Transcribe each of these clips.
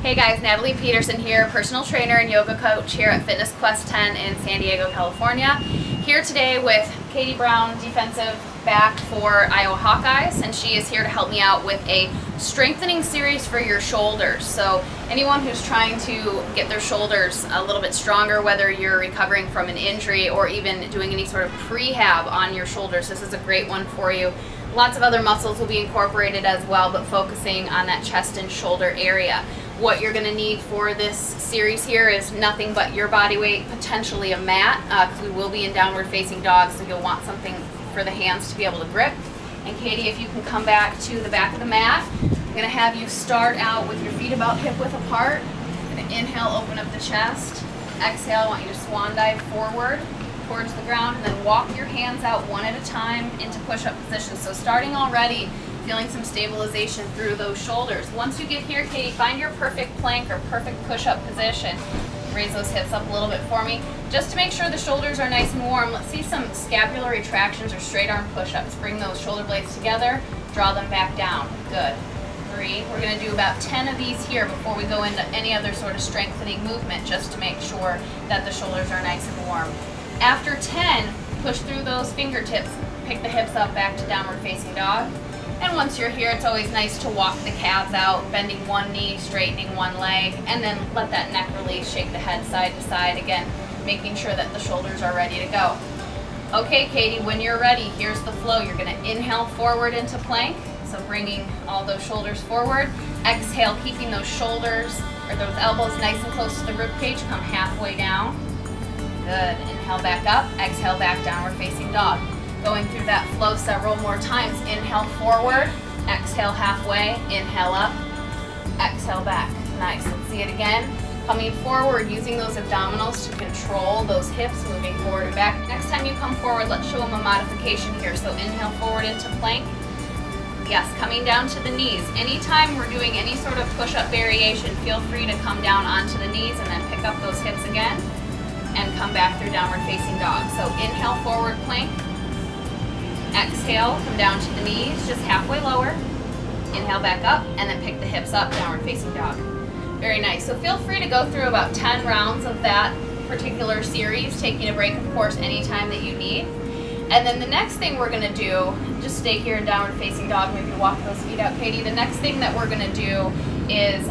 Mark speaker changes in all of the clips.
Speaker 1: Hey guys, Natalie Peterson here, personal trainer and yoga coach here at Fitness Quest 10 in San Diego, California. Here today with Katie Brown, defensive back for Iowa Hawkeyes, and she is here to help me out with a strengthening series for your shoulders. So anyone who's trying to get their shoulders a little bit stronger, whether you're recovering from an injury or even doing any sort of prehab on your shoulders, this is a great one for you. Lots of other muscles will be incorporated as well, but focusing on that chest and shoulder area. What you're going to need for this series here is nothing but your body weight, potentially a mat, because we will be in downward facing dog, so you'll want something for the hands to be able to grip. And Katie, if you can come back to the back of the mat, I'm going to have you start out with your feet about hip width apart. I'm going to inhale, open up the chest. Exhale, I want you to swan dive forward towards the ground, and then walk your hands out one at a time into push-up position. So starting already, feeling some stabilization through those shoulders. Once you get here, Katie, find your perfect plank or perfect push-up position. Raise those hips up a little bit for me, just to make sure the shoulders are nice and warm. Let's see some scapular retractions or straight arm push-ups. Bring those shoulder blades together, draw them back down. Good. 3. We're going to do about 10 of these here before we go into any other sort of strengthening movement, just to make sure that the shoulders are nice and warm. After 10, push through those fingertips, pick the hips up back to downward facing dog. And once you're here, it's always nice to walk the calves out, bending one knee, straightening one leg, and then let that neck release, shake the head side to side, again, making sure that the shoulders are ready to go. Okay, Katie, when you're ready, here's the flow. You're going to inhale forward into plank, so bringing all those shoulders forward. Exhale, keeping those shoulders, or those elbows nice and close to the rib cage, come halfway down. Good. Inhale back up, exhale back, downward facing dog. Going through that flow several more times. Inhale forward, exhale halfway, inhale up, exhale back. Nice. Let's see it again. Coming forward, using those abdominals to control those hips, moving forward and back. Next time you come forward, let's show them a modification here. So inhale forward into plank. Yes, coming down to the knees. Anytime we're doing any sort of push-up variation, feel free to come down onto the knees and then pick up those hips again and come back through downward facing dog. So inhale forward plank. Exhale, come down to the knees, just halfway lower. Inhale back up, and then pick the hips up, downward facing dog. Very nice. So feel free to go through about 10 rounds of that particular series, taking a break, of course, anytime that you need. And then the next thing we're going to do, just stay here in downward facing dog, maybe walk those feet out, Katie. The next thing that we're going to do is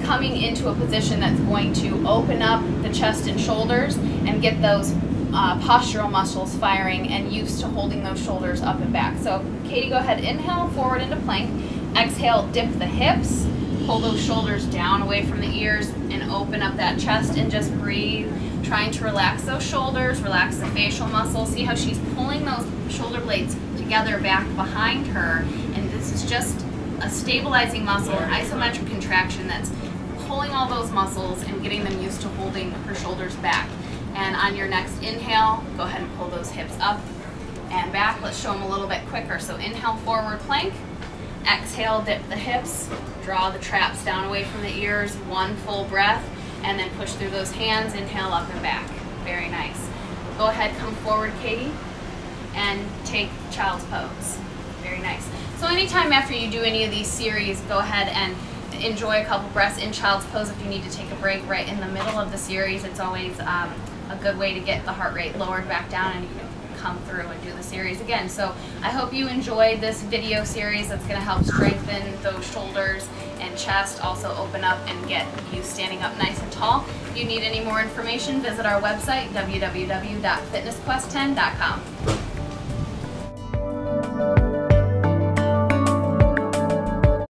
Speaker 1: coming into a position that's going to open up the chest and shoulders and get those postural muscles firing and used to holding those shoulders up and back. So Katie, go ahead, inhale forward into plank, exhale, dip the hips, pull those shoulders down away from the ears and open up that chest and just breathe, trying to relax those shoulders, relax the facial muscles. See how she's pulling those shoulder blades together back behind her, and this is just a stabilizing muscle, an isometric contraction that's pulling all those muscles and getting them used to holding her shoulders back. And on your next inhale, go ahead and pull those hips up and back. Let's show them a little bit quicker. So inhale, forward plank. Exhale, dip the hips. Draw the traps down away from the ears. One full breath. And then push through those hands. Inhale, up and back. Very nice. Go ahead, come forward, Katie, and take child's pose. Very nice. So anytime after you do any of these series, go ahead and enjoy a couple breaths in child's pose. If you need to take a break right in the middle of the series, it's always a good way to get the heart rate lowered back down, and you can come through and do the series again. So I hope you enjoyed this video series that's going to help strengthen those shoulders and chest, also open up and get you standing up nice and tall. If you need any more information, visit our website, www.fitnessquest10.com.